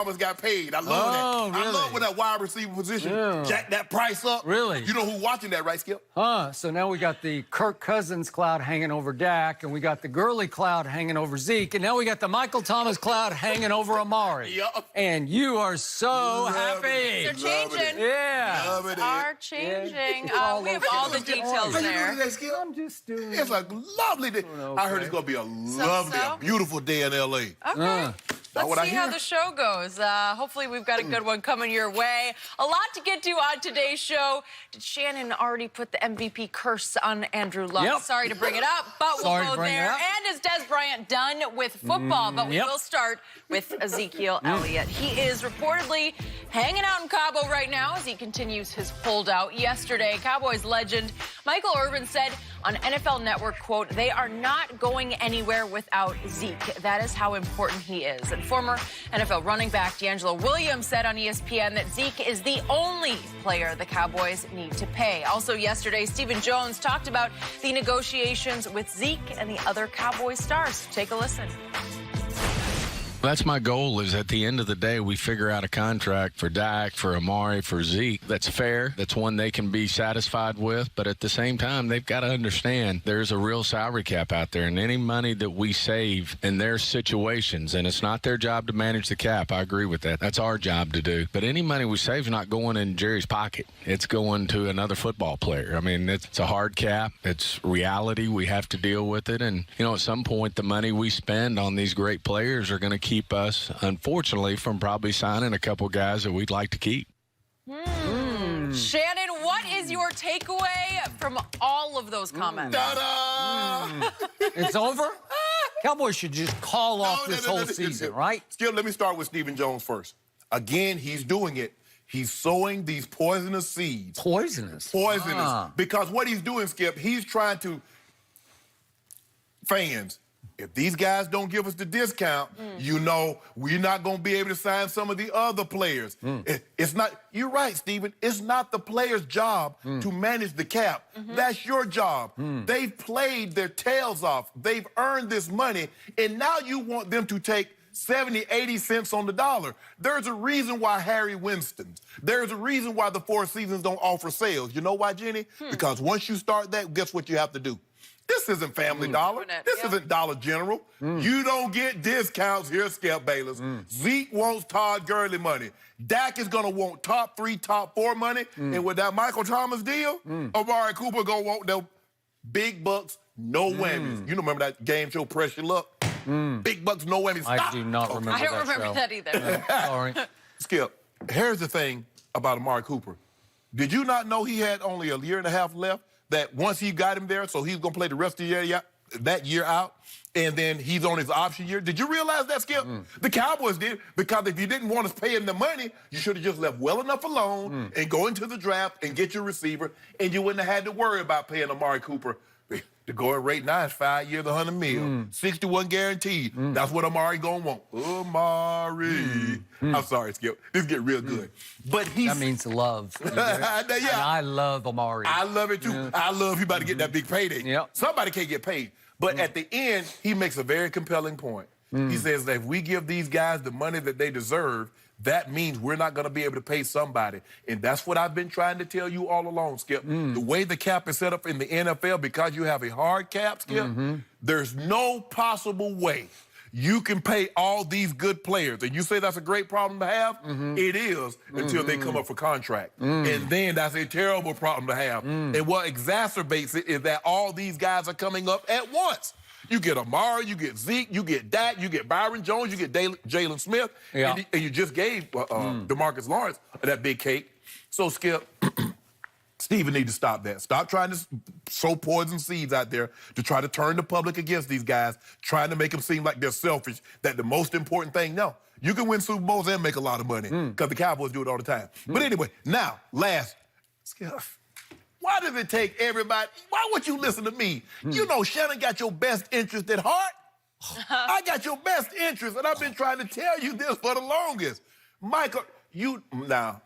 Thomas got paid. I love that. Really? I love when that wide receiver position jack that price up. Really? You know who's watching that, right, Skip? So now we got the Kirk Cousins cloud hanging over Dak, and we got the Gurley cloud hanging over Zeke, and now we got the Michael Thomas cloud hanging over Amari. Yep. And you are so happy. They're changing. Yeah. Are changing. Yeah. We have all the details How you there. doing today, Skip? I'm just doing It's a lovely day. I heard it's going to be a lovely, a beautiful day in L.A. Okay. What Let's I see how hear? the show goes. Hopefully we've got a good one coming your way. A lot to get to on today's show. Did Shannon already put the MVP curse on Andrew Luck? Yep. Sorry to bring it up, but Sorry we'll to go bring it there. up. And is Des Bryant done with football? But we Yep. will start with Ezekiel Elliott. He is reportedly hanging out in Cabo right now as he continues his holdout. Yesterday, Cowboys legend Michael Irvin said on NFL Network, quote, "They are not going anywhere without Zeke. That is how important he is." And former NFL running back D'Angelo Williams said on ESPN that Zeke is the only player the Cowboys need to pay. Also yesterday, Stephen Jones talked about the negotiations with Zeke and the other Cowboys stars. Take a listen. That's my goal, is at the end of the day, we figure out a contract for Dak, for Amari, for Zeke that's fair, that's one they can be satisfied with. But at the same time, they've got to understand there's a real salary cap out there, and any money that we save in their situations, and it's not their job to manage the cap. I agree with that. That's our job to do. But any money we save is not going in Jerry's pocket. It's going to another football player. I mean, it's a hard cap. It's reality. We have to deal with it. And, you know, at some point, the money we spend on these great players are going to keep us, unfortunately, from probably signing a couple guys that we'd like to keep. Shannon, what is your takeaway from all of those comments? Ta-da! It's over? Cowboys should just call off this whole season, right? Skip, let me start with Stephen Jones first. Again, he's doing it. He's sowing these poisonous seeds. Poisonous. Because what he's doing, Skip, he's trying to, fans, if these guys don't give us the discount, you know, we're not going to be able to sign some of the other players. It's not, you're right, Stephen, it's not the player's job to manage the cap. That's your job. They've played their tails off. They've earned this money, and now you want them to take 70, 80 cents on the dollar. There's a reason why Harry Winston's. There's a reason why the Four Seasons don't offer sales. You know why, Jenny? Because once you start that, guess what you have to do? This isn't Family Dollar. This isn't Dollar General. You don't get discounts here, Skip Bayless. Zeke wants Todd Gurley money. Dak is going to want top 3, top 4 money. And with that Michael Thomas deal, Amari Cooper going to want the big bucks, no whammies. You remember that game show, Pressure Luck? Big bucks, no whammies. I do not remember that I don't remember show. that either. Sorry. Skip, here's the thing about Amari Cooper. Did you not know he had only a year and a half left? That once he got him there, so he's going to play the rest of the year, that year out, and then he's on his option year. Did you realize that, Skip? The Cowboys did, because if you didn't want to pay him the money, you should have just left well enough alone and go into the draft and get your receiver, and you wouldn't have had to worry about paying Amari Cooper. The going rate now is 5 years, $100 million. 61 guaranteed. That's what Amari going to want. Amari. I'm sorry, Skip. This get real good. But he's... That means love. And I love Amari. I love it, too. I love he about to get that big payday. Somebody can't get paid. But at the end, he makes a very compelling point. He says that if we give these guys the money that they deserve, that means we're not going to be able to pay somebody. And that's what I've been trying to tell you all along, Skip. The way the cap is set up in the NFL, because you have a hard cap, Skip, there's no possible way you can pay all these good players. And you say that's a great problem to have? It is, until they come up for contract. And then that's a terrible problem to have. And what exacerbates it is that all these guys are coming up at once. You get Amari, you get Zeke, you get Dak, you get Byron Jones, you get Jalen Smith, and you just gave DeMarcus Lawrence that big cake. So, Skip, Stephen needs to stop that. Stop trying to sow poison seeds out there to try to turn the public against these guys, trying to make them seem like they're selfish, that the most important thing, no. You can win Super Bowls and make a lot of money, because the Cowboys do it all the time. But anyway, now, last, Skip, why does it take everybody? Why would you listen to me? You know Shannon got your best interest at heart. I got your best interest, and I've been trying to tell you this for the longest. Michael, now,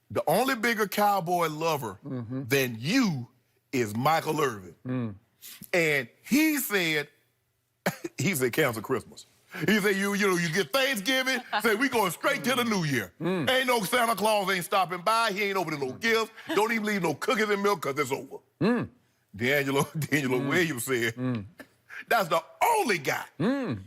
the only bigger Cowboy lover than you is Michael Irvin. And he said cancel Christmas. He said, you get Thanksgiving, say we going straight to the New Year. Ain't no Santa Claus ain't stopping by. He ain't opening no gifts. Don't even leave no cookies and milk because it's over. D'Angelo Williams said, that's the only guy.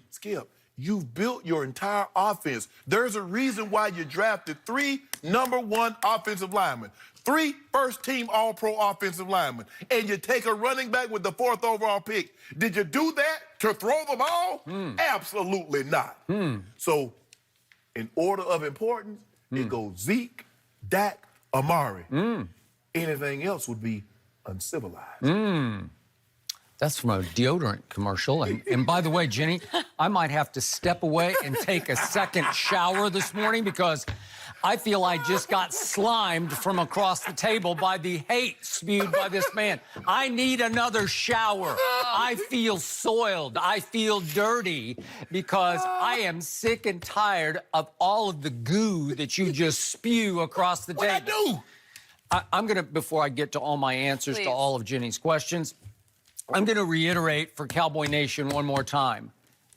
Skip, you've built your entire offense. There's a reason why you drafted 3 #1 offensive linemen, 3 first-team All-Pro offensive linemen, and you take a running back with the 4th overall pick. Did you do that to throw the ball? Absolutely not. So, in order of importance, it goes Zeke, Dak, Amari. Anything else would be uncivilized. That's from a deodorant commercial. And by the way, Jenny, I might have to step away and take a second shower this morning because I feel I just got slimed from across the table by the hate spewed by this man. I need another shower. I feel soiled. I feel dirty because I am sick and tired of all of the goo that you just spew across the table. What'd I do? I'm going to, before I get to all my answers to all of Jenny's questions, I'm going to reiterate for Cowboy Nation one more time.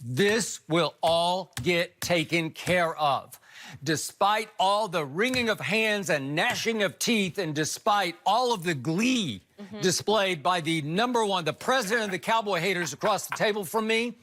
This will all get taken care of. Despite all the wringing of hands and gnashing of teeth, and despite all of the glee displayed by the the president of the Cowboy haters across the table from me,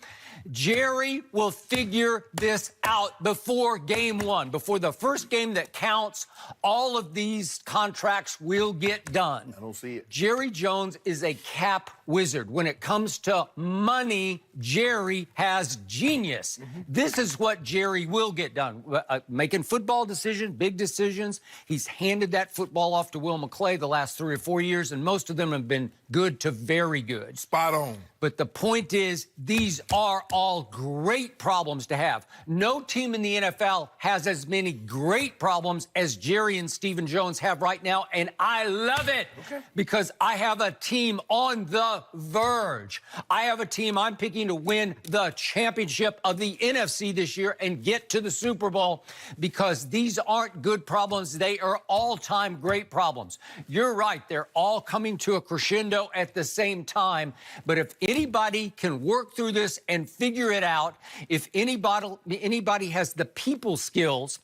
Jerry will figure this out before game 1. Before the first game that counts, all of these contracts will get done. I don't see it. Jerry Jones is a cap wizard. When it comes to money, Jerry has genius. This is what Jerry will get done. Making football decisions, big decisions. He's handed that football off to Will McClay the last 3 or 4 years, and most of them have been good to very good. Spot on. But the point is, these are all great problems to have. No team in the NFL has as many great problems as Jerry and Stephen Jones have right now, and I love it because I have a team on the verge. I have a team I'm picking to win the championship of the NFC this year and get to the Super Bowl because these aren't good problems. They are all-time great problems. You're right. They're all coming to a crescendo at the same time, but if anybody can work through this and figure it out, if anybody has the people skills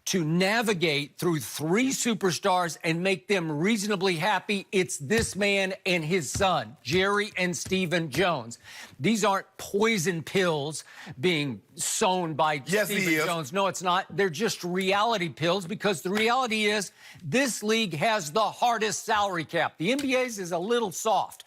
to navigate through 3 superstars and make them reasonably happy, it's this man and his son, Jerry and Stephen Jones. These aren't poison pills being sown by Stephen Jones. No, it's not. They're just reality pills because the reality is this league has the hardest salary cap. The NBA's is a little soft.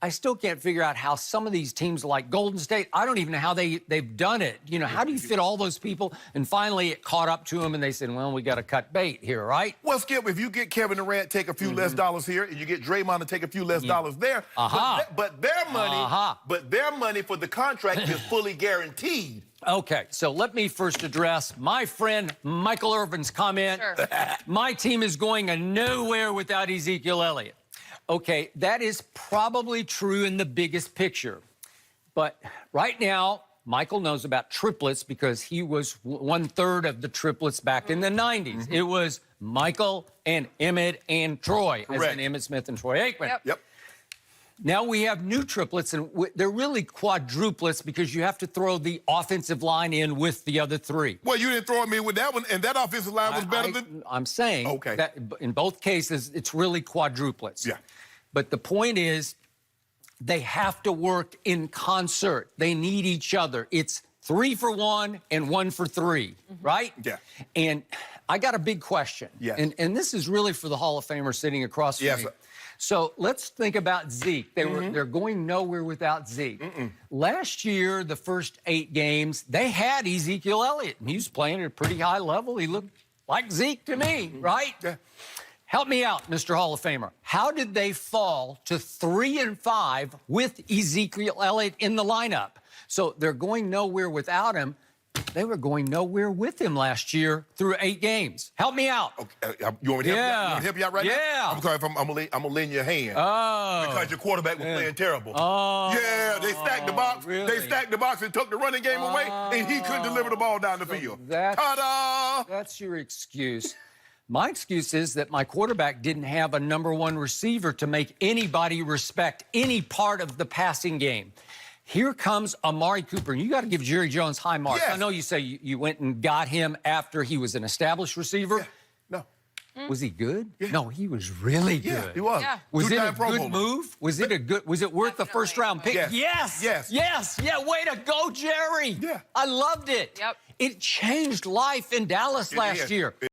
I still can't figure out how some of these teams like Golden State, I don't even know how they've done it. You know, how do you fit all those people? And finally it caught up to them and they said, well, we got to cut bait here, right? Well, Skip, if you get Kevin Durant take a few less dollars here and you get Draymond to take a few less dollars there, but their money for the contract is fully guaranteed. Okay, so let me first address my friend Michael Irvin's comment. Sure. My team is going nowhere without Ezekiel Elliott. Okay, that is probably true in the biggest picture. But right now, Michael knows about triplets because he was 1/3 of the triplets back in the 90s. It was Michael and Emmett and Troy, as in Emmitt Smith and Troy Aikman. Yep. Now we have new triplets, and they're really quadruplets because you have to throw the offensive line in with the other 3. Well, you didn't throw me with that one, and that offensive line was better than... I'm saying that in both cases, it's really quadruplets. Yeah. But the point is, they have to work in concert. They need each other. It's 3 for 1 and 1 for 3, right? Yeah. And I got a big question. Yeah. And this is really for the Hall of Famer sitting across from me. So let's think about Zeke. They're going nowhere without Zeke. Last year, the first 8 games, they had Ezekiel Elliott. And he was playing at a pretty high level. He looked like Zeke to me, right? Yeah. Help me out, Mr. Hall of Famer. How did they fall to 3-5 with Ezekiel Elliott in the lineup? So they're going nowhere without him. They were going nowhere with him last year through 8 games. Help me out. Okay. You want me to help you out? You want me to help you out right now? Yeah. I'm sorry if I'm going to lend you a hand. Oh. Because your quarterback was playing terrible. Oh. Yeah, they stacked the box. Really? They stacked the box and took the running game away, and he couldn't deliver the ball down the field. Ta-da! That's your excuse. My excuse is that my quarterback didn't have a #1 receiver to make anybody respect any part of the passing game. Here comes Amari Cooper. You got to give Jerry Jones high marks. Yes. I know you say you went and got him after he was an established receiver. Yeah. No. Was he good? Yeah. No, he was really good. Yeah, he was. Yeah. Was it a Two-time Pro good Bowler. move? Was it worth the first round pick? Yes. Yes. Yes. Yes. Yeah, way to go, Jerry. Yeah. I loved it. Yep. It changed life in Dallas last did. year.